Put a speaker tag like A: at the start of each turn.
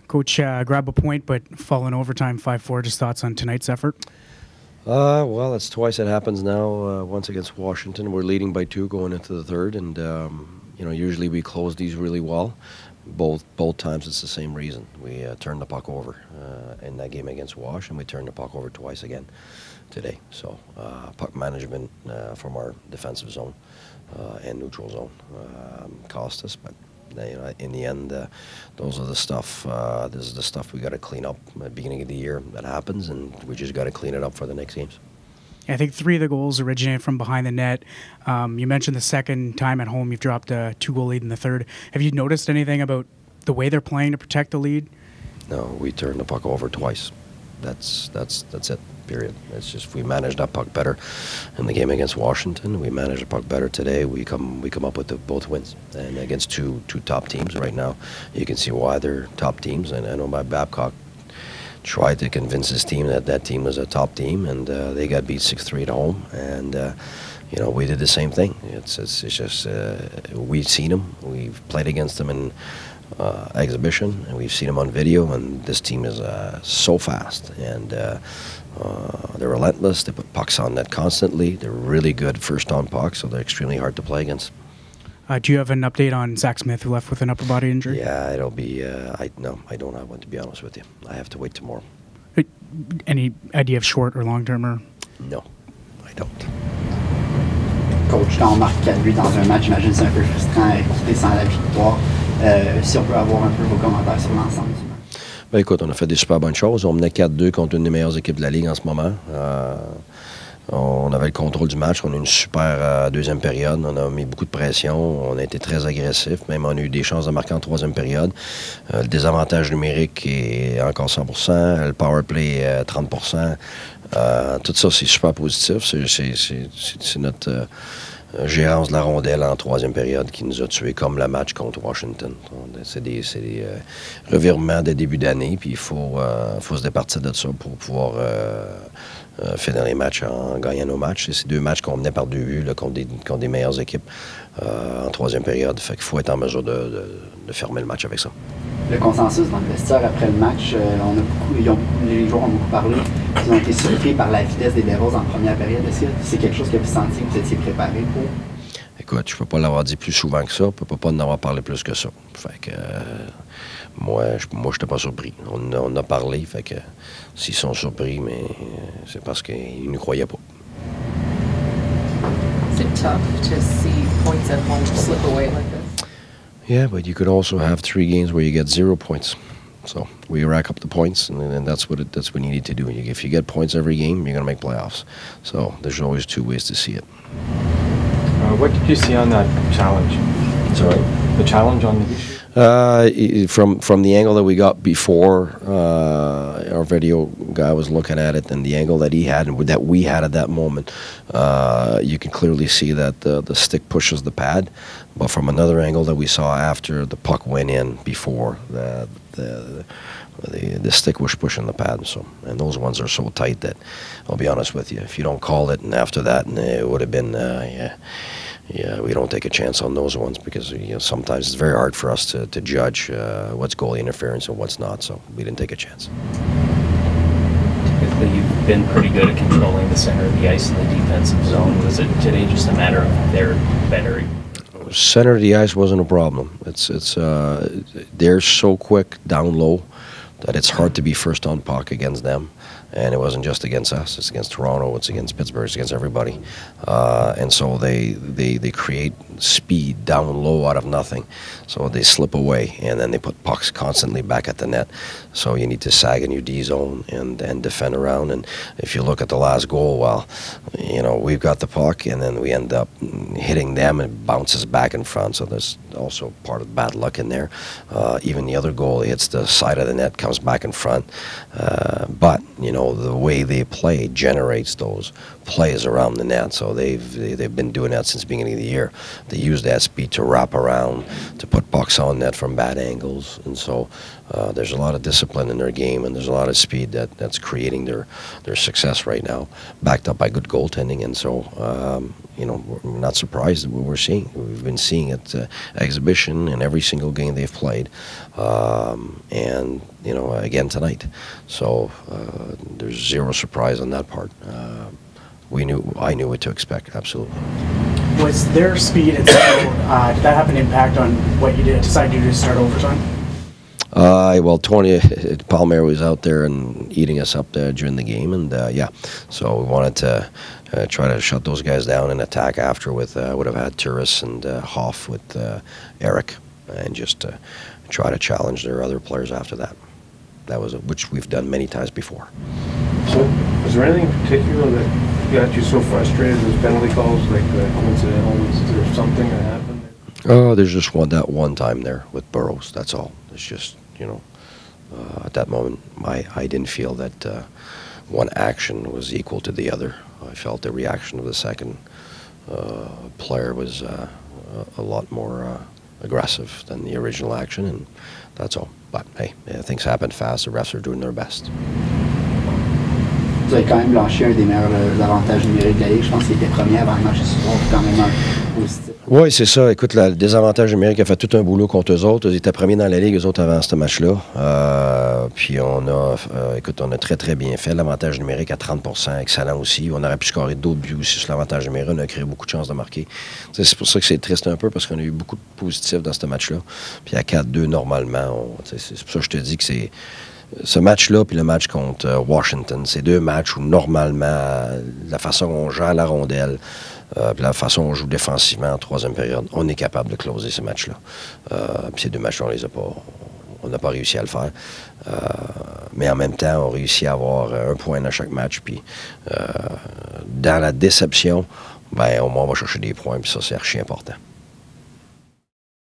A: Coach, grab a point, but fall in overtime 5-4. Just thoughts on tonight's effort?
B: Well, it's twice it happens now. Once against Washington, we're leading by 2 going into the third, and usually we close these really well. Both times it's the same reason. We turned the puck over in that game against Wash, and we turned the puck over twice again today. So puck management from our defensive zone and neutral zone cost us, but in the end, those are the stuff. This is the stuff we got to clean up at the beginning of the year. That happens, and we just got to clean it up for the next games.
A: I think 3 of the goals originated from behind the net. You mentioned the second time at home you've dropped a 2-goal lead in the third. Have you noticed anything about the way they're playing to protect the lead?
B: No, we turned the puck over twice. That's it. Period. It's just we managed that puck better in the game against Washington. We managed the puck better today. We come up with both wins, and against two top teams right now. You can see why they're top teams. And I know Babcock tried to convince his team that team was a top team, and they got beat 6-3 at home. And we did the same thing. It's just we've seen them. We've played against them in exhibition, and we've seen them on video. And this team is so fast, and they're relentless. They put pucks on net constantly. They're really good first on pucks, so they're extremely hard to play against.
A: Do you have an update on Zach Smith, who left with an upper body injury?
B: Yeah, it'll be. No, I don't have one, to be honest with you. I have to wait tomorrow.
A: Any idea of short or long term? Or?
B: No, I don't.
C: Coach, quand on marque 4 buts dans un match, j'imagine c'est un peu frustrant d'écouter sans la victoire. Si on peut avoir un peu vos commentaires sur l'ensemble du match.
B: Ben écoute, on a fait des super bonnes choses. On menait 4-2 contre une des meilleures équipes de la Ligue en ce moment. On avait le contrôle du match. On a eu une super deuxième période. On a mis beaucoup de pression. On a été très agressif. Même on a eu des chances de marquer en troisième période. Le désavantage numérique est encore 100%. Le power play 30%. Tout ça, c'est super positif. C'est notre gérance de la rondelle en troisième période qui nous a tués, comme le match contre Washington. C'est des revirements de début d'année, puis il faut se départir de ça pour pouvoir finir les matchs en gagnant nos matchs. C'est 2 matchs qu'on menait par 2 buts là, contre des meilleures équipes en troisième période. Fait qu'il faut être en mesure de fermer le match avec ça.
C: Le consensus dans le vestiaire après le match, les joueurs ont beaucoup parlé. Ils ont été surpris par la vitesse des Devils en première période. Est-ce que c'est quelque chose que vous sentiez que vous étiez préparé pour?
B: Écoute, je peux pas l'avoir dit plus souvent que ça. Je peux pas en avoir parlé plus que ça. Fait que moi, je n'étais pas surpris. On en a parlé. Fait que s'ils sont surpris, mais c'est parce qu'ils ne croyaient pas.
D: Is it tough to see points at home slip away like this?
B: Yeah, but you could also have 3 games where you get 0 points. So we rack up the points, and that's what you need to do. If you get points every game, you're going to make playoffs. So there's always 2 ways to see it.
E: What did you see on that challenge?
B: Sorry?
E: The challenge on the Boucher?
B: From the angle that we got before, our video guy was looking at it, and the angle that he had and that we had at that moment, you can clearly see that the stick pushes the pad. But from another angle that we saw after the puck went in before, the stick was pushing the pad. So, and those ones are so tight that, I'll be honest with you, if you don't call it, and after that, it would have been, yeah, we don't take a chance on those ones because sometimes it's very hard for us to judge what's goalie interference and what's not. So we didn't take a chance.
F: Typically, you've been pretty good at controlling the center of the ice in the defensive zone. Was it today just a matter of they're better?
B: Center of the ice wasn't a problem. They're so quick down low that it's hard to be first on puck against them. And it wasn't just against us. It's against Toronto. It's against Pittsburgh. It's against everybody. And so they create speed down low out of nothing. So they slip away, and then they put pucks constantly back at the net. So you need to sag in your D zone and defend around. And if you look at the last goal, well, we've got the puck, and then we end up hitting them, and it bounces back in front. So there's also part of bad luck in there. Even the other goal hits the side of the net, comes back in front. But the way they play generates those plays around the net. So they've been doing that since the beginning of the year. they use that speed to wrap around, to put pucks on net from bad angles. And so there's a lot of discipline in their game, and there's a lot of speed that's creating their success right now, backed up by good goaltending. And so, we're not surprised at what we're seeing. We've been seeing it exhibition in every single game they've played, and again tonight. So there's zero surprise on that part. I knew what to expect, absolutely.
A: Was their speed and skill, did that have an impact on what you did decide to do to start overtime?
B: Well, Tony Palmer was out there and eating us up during the game, and so we wanted to try to shut those guys down and attack after with would have had Turris and Hoff with Eric, and just try to challenge their other players after that. That was which we've done many times before.
E: So, was there anything in particular that got you so frustrated? Those penalty calls, like coincidental? Was there something that happened?
B: Oh, there's just that one time there with Burroughs. That's all. It's just at that moment, I didn't feel that one action was equal to the other. I felt the reaction of the second player was a lot more aggressive than the original action, and that's all. But hey, things happen fast. The refs are doing their best.
C: Vous avez quand même lâché un des meilleurs avantages numériques de la Ligue. Je pense qu'il était premier avant le match ce soir, quand même un positif.
B: Oui, c'est ça. Écoute, le désavantage numérique a fait tout un boulot contre eux autres. Ils étaient premiers dans la Ligue, eux autres, avant ce match-là. Puis on a très, très bien fait. L'avantage numérique à 30%, excellent aussi. On aurait pu scorer d'autres buts aussi sur l'avantage numérique. On a créé beaucoup de chances de marquer. C'est pour ça que c'est triste un peu, parce qu'on a eu beaucoup de positifs dans ce match-là. Puis à 4-2, normalement, c'est pour ça que je te dis que c'est... Ce match-là, puis le match contre Washington, c'est deux matchs où, normalement, la façon dont on gère la rondelle, puis la façon dont on joue défensivement en troisième période, on est capable de closer ces matchs-là. Puis ces deux matchs-là, on n'a pas réussi à le faire. Mais en même temps, on réussit à avoir un point dans chaque match. Puis dans la déception, au moins, on va chercher des points, puis ça, c'est archi important.